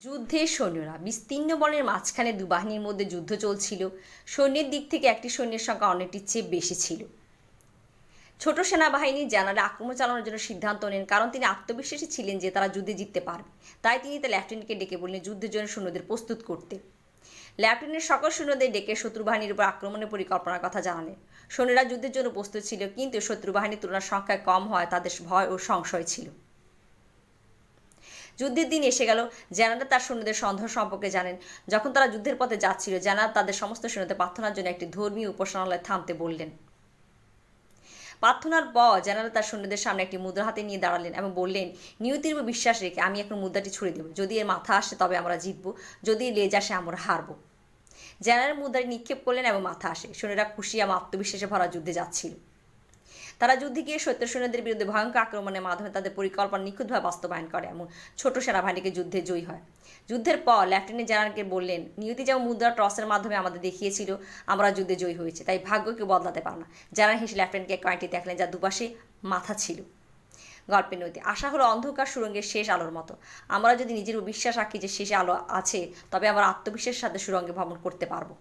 যুদ্ধে সৈন্যরা বিস্তীর্ণ বনের মাঝখানে দু বাহিনীর মধ্যে যুদ্ধ চলছিল। সৈন্যের দিক থেকে একটি সৈন্যের সংখ্যা অন্যটির চেয়ে বেশি ছিল। ছোট সেনাবাহিনী জেনারেল আক্রমণ চালানোর জন্য সিদ্ধান্ত নেন, কারণ তিনি আত্মবিশ্বাসী ছিলেন যে তারা যুদ্ধে জিততে পারবে। তাই তিনি তার লেফটেন্যান্টকে ডেকে বললেন যুদ্ধের জন্য সৈন্যদের প্রস্তুত করতে। লেফটেন্যান্ট সকল সৈন্যদের ডেকে শত্রু বাহিনীর উপর আক্রমণের পরিকল্পনার কথা জানালেন। সৈন্যরা যুদ্ধের জন্য প্রস্তুত ছিল, কিন্তু শত্রু বাহিনীর তুলনার সংখ্যায় কম হওয়ায় তাদের ভয় ও সংশয় ছিল। যুদ্ধের দিন এসে গেল। জেনারেল তার সৈন্যদের সন্দেহ সম্পর্কে জানেন। যখন তারা যুদ্ধের পথে যাচ্ছিল, জেনারেল তাদের সমস্ত সৈন্যদের প্রার্থনার জন্য একটি ধর্মীয় উপাসনালয়ে থামতে বললেন। প্রার্থনার পর জেনারেল তার সৈন্যদের সামনে একটি মুদ্রা হাতে নিয়ে দাঁড়ালেন এবং বললেন, নিয়তির উপর বিশ্বাস রেখে আমি এখন মুদ্রাটি ছুড়ে দেব। যদি এর মাথা আসে তবে আমরা জিতব, যদি এর লেজ আসে আমরা হারব। জেনারেল মুদ্রাটি নিক্ষেপ করলেন এবং মাথা আসে। সৈন্যরা খুশি এবং আত্মবিশ্বাসে ভরা যুদ্ধে যাচ্ছিল। তারা যুদ্ধে গিয়ে শত্রু সৈন্যদের বিরুদ্ধে ভয়ঙ্কর আক্রমণের মাধ্যমে তাদের পরিকল্পনা নিখুঁতভাবে বাস্তবায়ন করে এবং ছোট সেনাবাহিনীকে যুদ্ধে জয়ী হয়। যুদ্ধের পর লেফটেন্যান্ট জেনারেলকে বললেন, নিয়তি যেমন মুদ্রা টসের মাধ্যমে আমাদের দেখিয়েছিল আমরা যুদ্ধে জয়ী হয়েছে, তাই ভাগ্য কেউ বদলাতে পারে না। জেনারেল হেসে লেফটেন্যান্টকে কয়েনটি দেখলেন, যার দুপাশে মাথা ছিল। গল্পের নৈতিক আশা হলো অন্ধকার সুরঙ্গের শেষ আলোর মতো। আমরা যদি নিজের বিশ্বাস রাখি যে শেষে আলো আছে, তবে আমরা আত্মবিশ্বাসের সাথে সুরঙ্গে ভ্রমণ করতে পারবো।